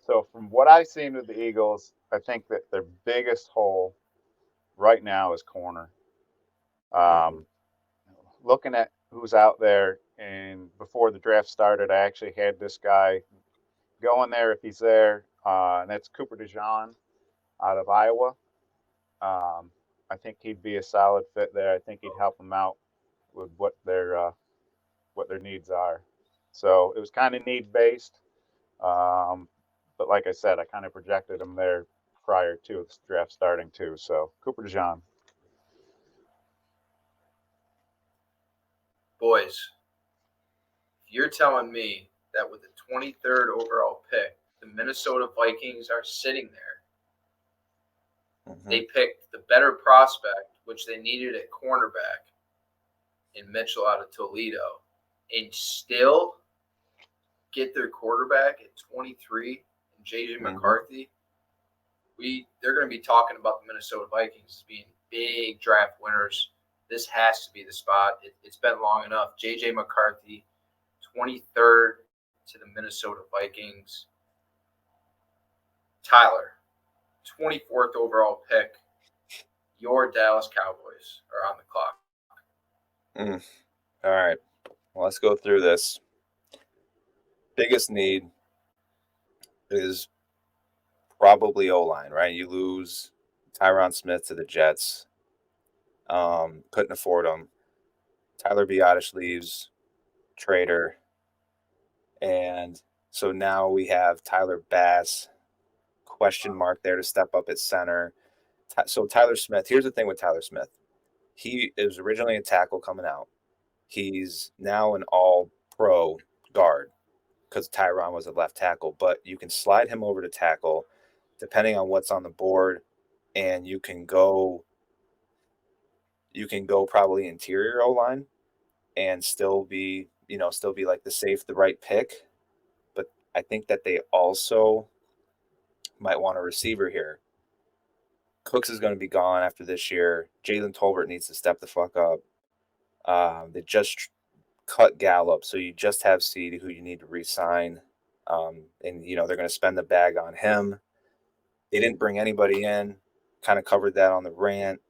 Speaker 5: So from what I've seen with the Eagles, I think that their biggest hole right now is corner. Um, Looking at who's out there, and before the draft started, I actually had this guy going there if he's there, and that's Cooper DeJean out of Iowa. I think he'd be a solid fit there. I think he'd help them out with what their needs are. So it was kind of need based, but like I said, I kind of projected him there prior to the draft starting too. So Cooper DeJean.
Speaker 2: Boys, if you're telling me that with the 23rd overall pick, the Minnesota Vikings are sitting there, they picked the better prospect, which they needed at cornerback, in Mitchell out of Toledo, and still get their quarterback at 23 and JJ McCarthy, they're going to be talking about the Minnesota Vikings as being big draft winners. This has to be the spot. It's been long enough. JJ McCarthy, 23rd to the Minnesota Vikings. Tyler, 24th overall pick. Your Dallas Cowboys are on the clock.
Speaker 3: All right. Well, let's go through this. Biggest need is probably O-line, right? You lose Tyron Smith to the Jets. Couldn't afford him. Tyler Biadasz leaves, Trader. And so now we have Tyler Bass, question mark there to step up at center. So Tyler Smith, here's the thing with Tyler Smith. He is originally a tackle coming out. He's now an all-pro guard because Tyron was a left tackle. But you can slide him over to tackle depending on what's on the board, and you can go probably interior O-line and still be like the right pick. But I think that they also might want a receiver here. Cooks is going to be gone after this year. Jalen Tolbert needs to step the fuck up. They just cut Gallup, so you just have Seed, who you need to re-sign. And they're going to spend the bag on him. They didn't bring anybody in. Kind of covered that on the rant.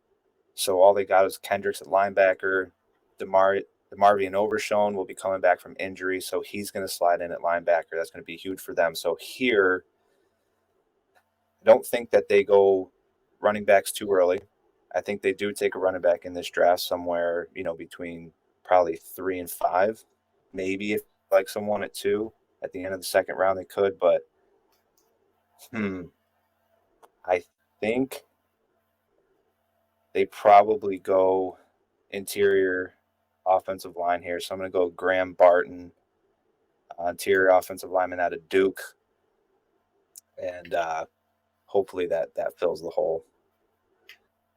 Speaker 3: So all they got is Kendricks at linebacker. DeMarvion Overshown will be coming back from injury, so he's going to slide in at linebacker. That's going to be huge for them. So here, I don't think that they go running backs too early. I think they do take a running back in this draft somewhere, between probably 3 and 5. Maybe if like someone at 2 at the end of the second round, they could. But I think they probably go interior offensive line here. So I'm going to go Graham Barton, interior offensive lineman out of Duke. And hopefully that fills the hole.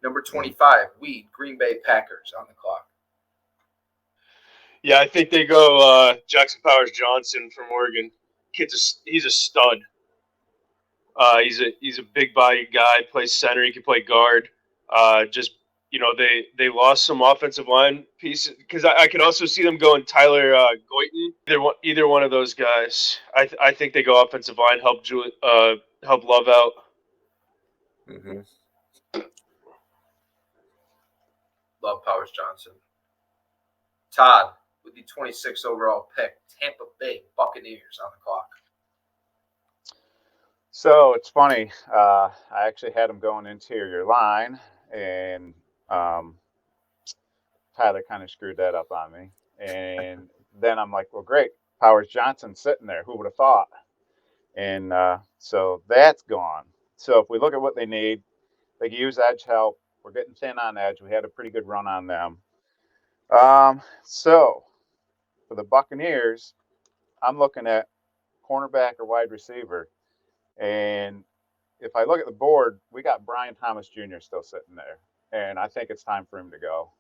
Speaker 2: Number 25, Green Bay Packers on the clock.
Speaker 4: Yeah, I think they go Jackson Powers Johnson from Oregon. He's a stud. He's a big body guy. Plays center. He can play guard. They lost some offensive line pieces because I could also see them going Tyler Goyton. Either one of those guys. I think they go offensive line. Help Love out.
Speaker 2: Love Powers Johnson. Todd, with the 26th overall pick, Tampa Bay Buccaneers on the clock.
Speaker 5: So it's funny. I actually had him going interior line, and Tyler kind of screwed that up on me. And then I'm like, well, great. Powers Johnson sitting there. Who would have thought? And so that's gone. So if we look at what they need, they can use edge help. We're getting thin on edge. We had a pretty good run on them. So for the Buccaneers, I'm looking at cornerback or wide receiver. And if I look at the board, we got Brian Thomas Jr. still sitting there. And I think it's time for him to go.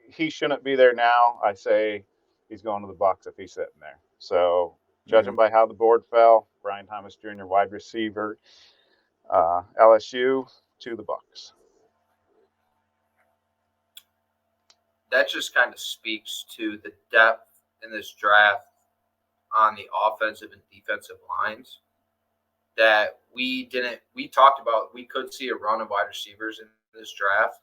Speaker 5: He shouldn't be there now. I say he's going to the Bucs if he's sitting there. So judging by how the board fell, Brian Thomas Jr., wide receiver, LSU to the Bucs.
Speaker 2: That just kind of speaks to the depth in this draft on the offensive and defensive lines. that we talked about. We could see a run of wide receivers in this draft,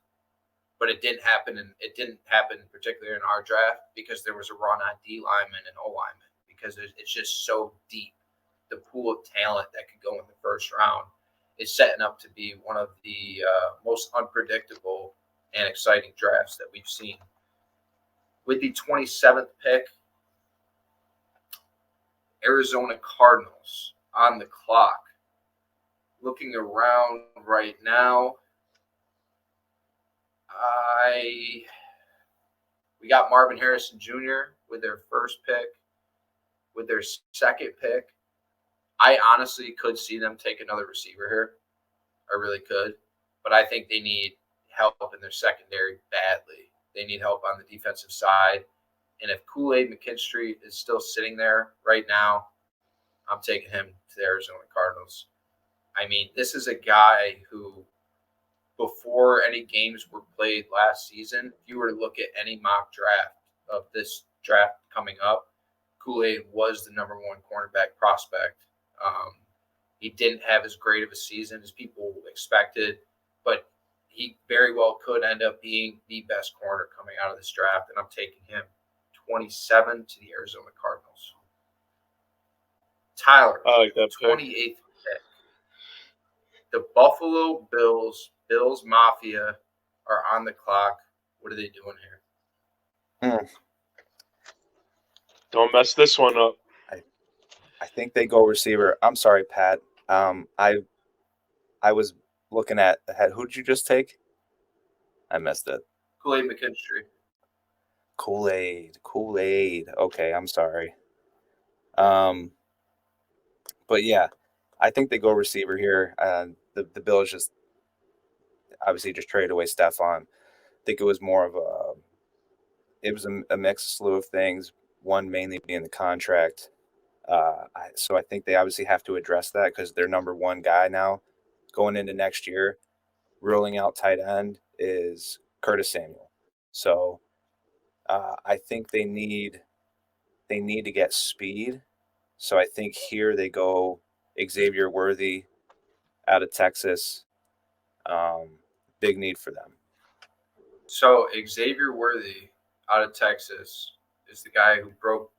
Speaker 2: but it didn't happen. And it didn't happen particularly in our draft because there was a run on D linemen and O linemen because it's just so deep. The pool of talent that could go in the first round is setting up to be one of the most unpredictable and exciting drafts that we've seen. With the 27th pick, Arizona Cardinals on the clock. Looking around right now, we got Marvin Harrison Jr. with their first pick. With their second pick, I honestly could see them take another receiver here. I really could. But I think they need help in their secondary badly. They need help on the defensive side. And if Kool-Aid McKinstry is still sitting there right now, I'm taking him to the Arizona Cardinals. I mean, this is a guy who, before any games were played last season, if you were to look at any mock draft of this draft coming up, Kool-Aid was the number one cornerback prospect. He didn't have as great of a season as people expected, but he very well could end up being the best corner coming out of this draft, and I'm taking him 27 to the Arizona Cardinals. Tyler,
Speaker 4: I like that pick.
Speaker 2: 28th pick. The Buffalo Bills Mafia are on the clock. What are they doing here?
Speaker 4: Don't mess this one up.
Speaker 3: I think they go receiver. I'm sorry, Pat. I was looking at who did you just take? I missed it.
Speaker 2: Kool-Aid McKinstry.
Speaker 3: Kool-Aid. Okay, I'm sorry. But yeah, I think they go receiver here. The Bills just obviously just traded away Stephon. I think it was more of a mixed slew of things. One mainly being the contract. So I think they obviously have to address that because their number one guy now going into next year, rolling out tight end is Curtis Samuel. So I think they need to get speed. So I think here they go Xavier Worthy out of Texas. Big need for them.
Speaker 2: So Xavier Worthy out of Texas is the guy who broke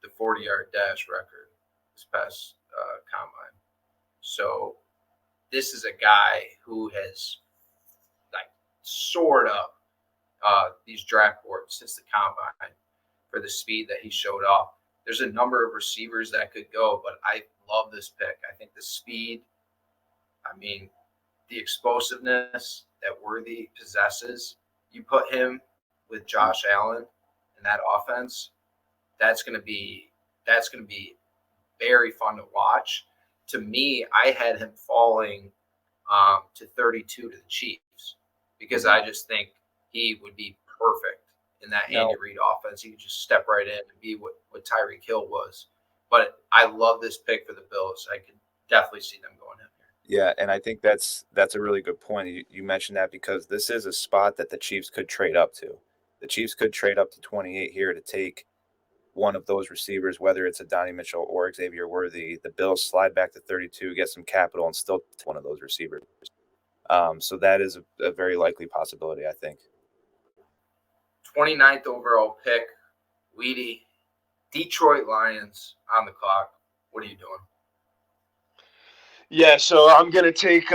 Speaker 2: the 40-yard dash record this past combine. So this is a guy who has like soared up these draft boards since the combine for the speed that he showed off. There's a number of receivers that could go, but I love this pick. I think the speed, I mean, the explosiveness that Worthy possesses, you put him with Josh Allen in that offense, that's going to be very fun to watch. To me, I had him falling to 32 to the Chiefs because I just think he would be perfect in that Andy Reid offense. He could just step right in and be what Tyreek Hill was. But I love this pick for the Bills. I could definitely see them going in here.
Speaker 3: Yeah, and I think that's a really good point. You mentioned that because this is a spot that the Chiefs could trade up to. The Chiefs could trade up to 28 here to take one of those receivers, whether it's a Donnie Mitchell or Xavier Worthy. The Bills slide back to 32, get some capital, and still one of those receivers. So that is a very likely possibility, I think.
Speaker 2: 29th overall pick, Weedy, Detroit Lions on the clock. What are you doing?
Speaker 4: Yeah, so I'm going to take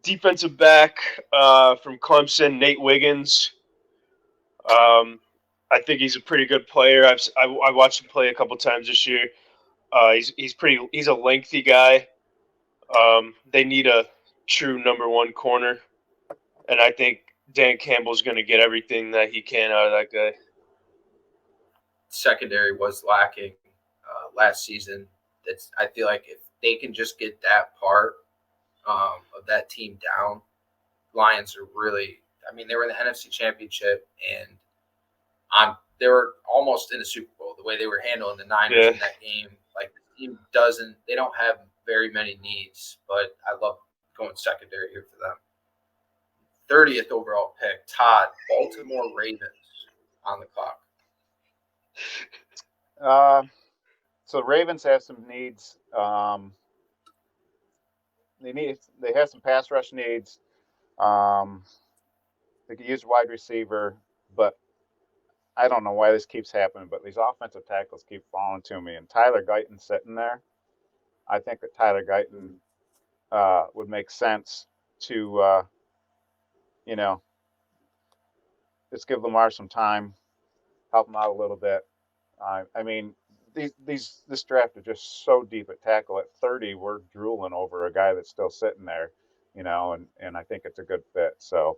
Speaker 4: defensive back from Clemson, Nate Wiggins. I think he's a pretty good player. I watched him play a couple times this year. He's a lengthy guy. They need a true number one corner, and I think Dan Campbell's going to get everything that he can out of that guy.
Speaker 2: Secondary was lacking last season. I feel like if they can just get that part of that team down, Lions are really. I mean, they were in the NFC Championship and they were almost in the Super Bowl. The way they were handling the Niners in that game, like the team they don't have very many needs, but I love going secondary here for them. 30th overall pick, Todd, Baltimore Ravens on the clock.
Speaker 5: So the Ravens have some needs. They have some pass rush needs. Um, they could use wide receiver, but I don't know why this keeps happening. But these offensive tackles keep falling to me, and Tyler Guyton's sitting there. I think that Tyler Guyton would make sense to you know just give Lamar some time, help him out a little bit. I mean, this draft is just so deep at tackle. At 30, we're drooling over a guy that's still sitting there, and I think it's a good fit. So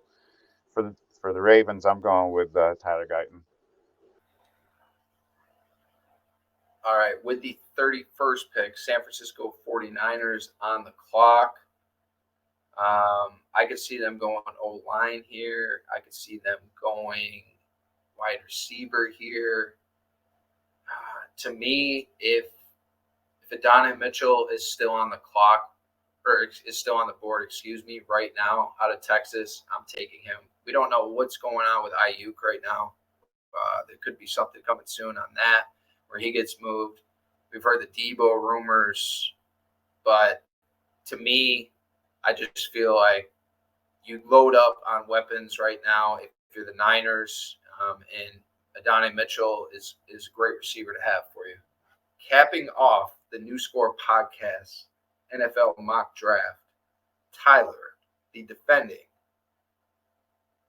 Speaker 5: for the Ravens, I'm going with Tyler Guyton.
Speaker 2: All right, with the 31st pick, San Francisco 49ers on the clock. I could see them going O-line here. I could see them going wide receiver here. To me, if Adonai Mitchell is still on the clock, or is still on the board, right now out of Texas, I'm taking him. We don't know what's going on with Ayuk right now. There could be something coming soon on that where he gets moved. We've heard the Debo rumors, but to me, I just feel like you load up on weapons right now if you're the Niners, and Adonai Mitchell is a great receiver to have for you. Capping off the New Score podcast NFL mock draft, Tyler, the defending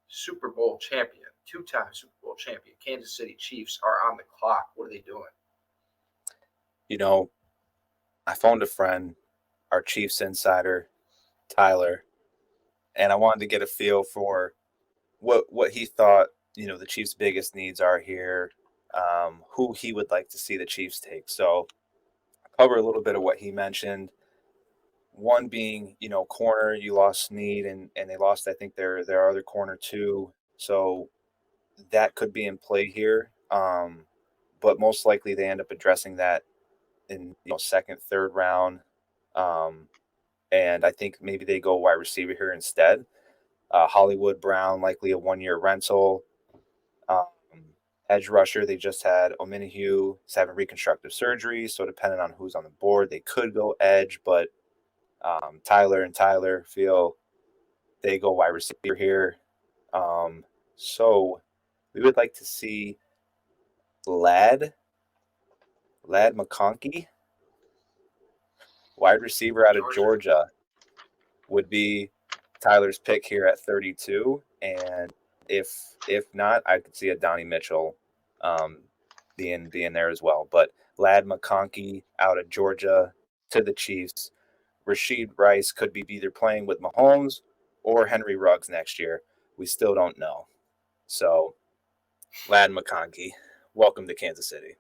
Speaker 2: Super Bowl champion, two-time Super Bowl champion, Kansas City Chiefs are on the clock. What are they doing?
Speaker 3: I phoned a friend, our Chiefs insider, Tyler, and I wanted to get a feel for what he thought, the Chiefs' biggest needs are here, who he would like to see the Chiefs take. So I'll cover a little bit of what he mentioned. One being, corner, you lost Snead, and they lost, I think, their other corner too. So that could be in play here. But most likely they end up addressing that in second, third round. And I think maybe they go wide receiver here instead. Hollywood Brown, likely a 1-year rental. Um, Edge rusher, they just had Omenihu. He's having reconstructive surgery, so depending on who's on the board, they could go edge, but Tyler and Tyler feel they go wide receiver here. So we would like to see Ladd McConkey, wide receiver out of Georgia, would be Tyler's pick here at 32. And if not, I could see a Donnie Mitchell being there as well. But Ladd McConkey out of Georgia to the Chiefs. Rashid Rice could be either playing with Mahomes or Henry Ruggs next year. We still don't know. So, Ladd McConkey, welcome to Kansas City.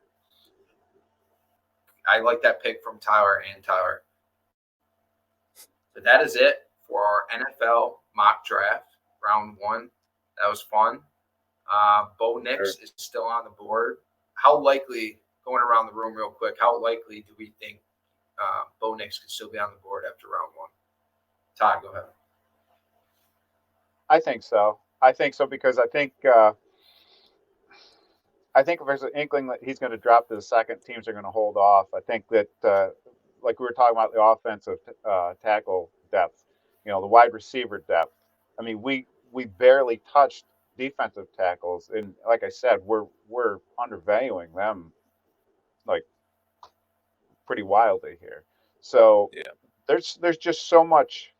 Speaker 2: I like that pick from Tyler and Tyler. But that is it for our NFL mock draft, round 1. That was fun. Bo Nix is still on the board. How likely, going around the room real quick, how likely do we think Bo Nix could still be on the board after round 1? Todd, go ahead.
Speaker 5: I think so because I think if there's an inkling that he's going to drop to the second, teams are going to hold off. I think that, like we were talking about the offensive tackle depth, the wide receiver depth. I mean, we barely touched defensive tackles, and like I said, we're undervaluing them like pretty wildly here. So
Speaker 3: yeah,
Speaker 5: there's just so much.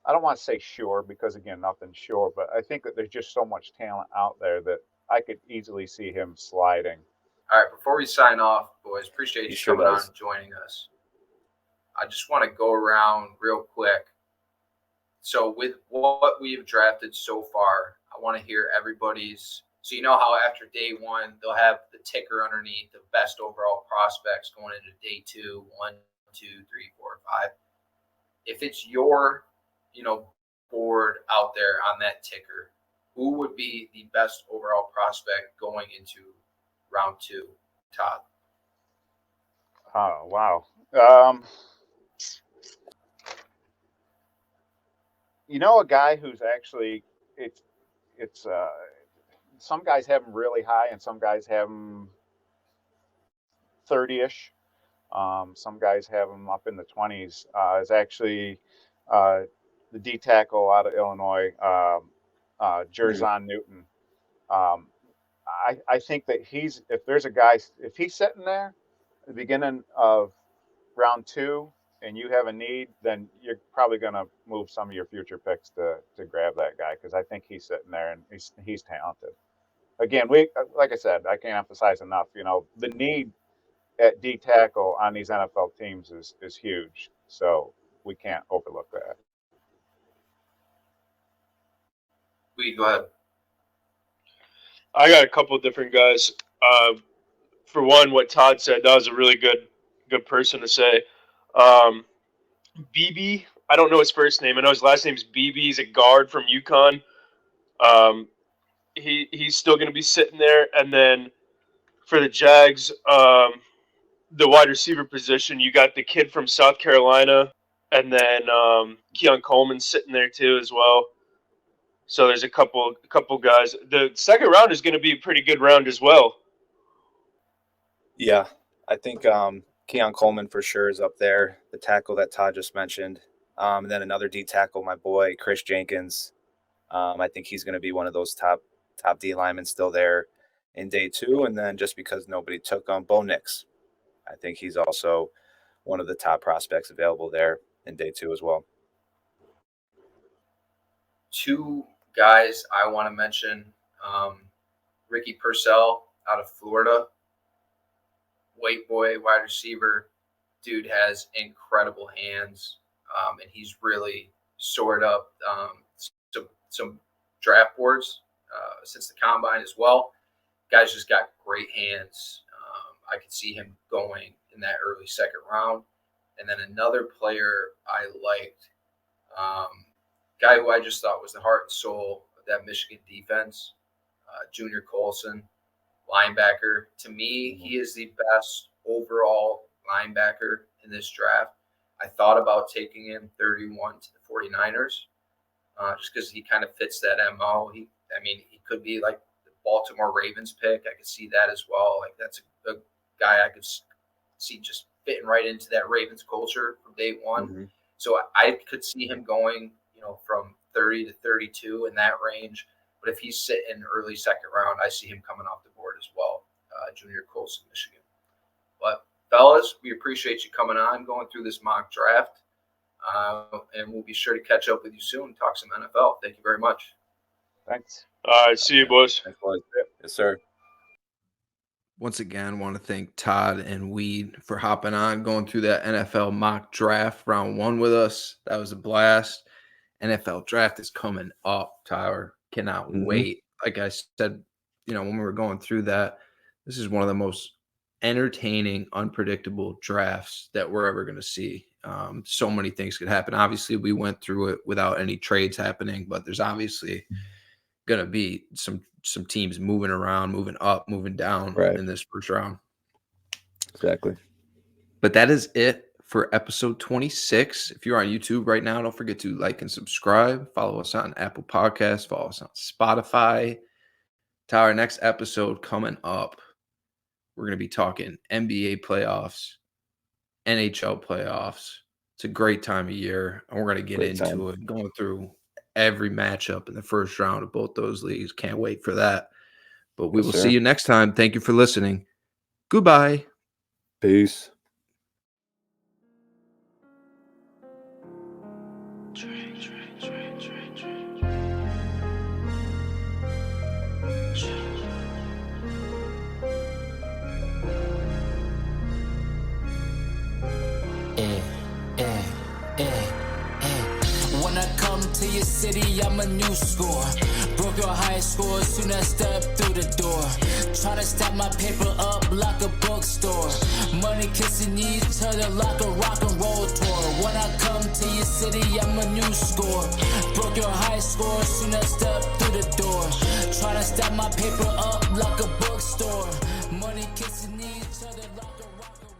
Speaker 5: I don't want to say sure because again, nothing's sure, but I think that there's just so much talent out there that I could easily see him sliding.
Speaker 2: All right, before we sign off, boys, appreciate you coming on and joining us. I just want to go around real quick. So with what we've drafted so far, I want to hear everybody's. So you know how after day 1, they'll have the ticker underneath the best overall prospects going into day 2, 1, 2, 3, 4, 5. If it's your, board out there on that ticker, who would be the best overall prospect going into round 2, Todd?
Speaker 5: Oh, wow. A guy who's actually it's some guys have him really high and some guys have him 30ish. Some guys have him up in the 20s. Is actually the D tackle out of Illinois, Jerzon Newton. Um, I think that if he's sitting there at the beginning of round 2 and you have a need, then you're probably going to move some of your future picks to grab that guy, because I think he's sitting there and he's talented. Again, like I said, I can't emphasize enough. The need at D tackle on these NFL teams is huge, so we can't overlook that.
Speaker 2: We go ahead.
Speaker 4: I got a couple of different guys. For one, what Todd said, that was a really good person to say. BB, I don't know his first name. I know his last name's BB. He's a guard from UConn. He's still going to be sitting there. And then for the Jags, the wide receiver position, you got the kid from South Carolina, and then Keon Coleman sitting there too as well. So there's a couple guys. The second round is going to be a pretty good round as well.
Speaker 3: Yeah, I think Keon Coleman for sure is up there, the tackle that Todd just mentioned. And then another D tackle, my boy, Chris Jenkins. I think he's going to be one of those top D linemen still there in day 2. And then just because nobody took Bo Nix, I think he's also one of the top prospects available there in day 2 as well.
Speaker 2: 2 guys I want to mention, Ricky Purcell out of Florida, white boy, wide receiver. Dude has incredible hands, and he's really soared up some draft boards since the combine as well. Guy's just got great hands. I could see him going in that early second round. And then another player I liked, guy who I just thought was the heart and soul of that Michigan defense, Junior Colson, linebacker. To me, he is the best overall linebacker in this draft. I thought about taking him 31 to the 49ers, just because he kind of fits that MO. He could be like the Baltimore Ravens pick. I could see that as well. Like, that's a guy I could see just fitting right into that Ravens culture from day one. Mm-hmm. So I could see him going, from 30 to 32 in that range. But if he's sitting early second round, I see him coming off the board as well. Junior Colson, Michigan. But fellas, we appreciate you coming on, going through this mock draft. And we'll be sure to catch up with you soon, talk some NFL. Thank you very much.
Speaker 5: Thanks.
Speaker 4: All right, see you, boys.
Speaker 3: Thanks, boys. Yes, sir.
Speaker 6: Once again, want to thank Todd and Weed for hopping on, going through that NFL mock draft round 1 with us. That was a blast. NFL draft is coming up, Tyler. Cannot wait. Like I said, when we were going through that, this is one of the most entertaining, unpredictable drafts that we're ever going to see. So many things could happen. Obviously, we went through it without any trades happening, but there's obviously going to be some teams moving around, moving up, moving down in this first round.
Speaker 3: Exactly.
Speaker 6: But that is it for episode 26. If you're on YouTube right now, don't forget to like and subscribe. Follow us on Apple Podcasts. Follow us on Spotify. To our next episode coming up, we're going to be talking NBA playoffs, NHL playoffs. It's a great time of year, and we're going to get into it, going through every matchup in the first round of both those leagues. Can't wait for that. But we will see you next time. Thank you for listening. Goodbye.
Speaker 3: Peace.
Speaker 1: When I come to your city, I'm a new score. Broke your high score soon as I step through the door. Tryna stack my paper up like a bookstore. Money kissing each other like a rock and roll tour. When I come to your city, I'm a new score. Broke your high score soon as I step through the door. Tryna stack my paper up like a bookstore. Money kissing each other like a rock and roll.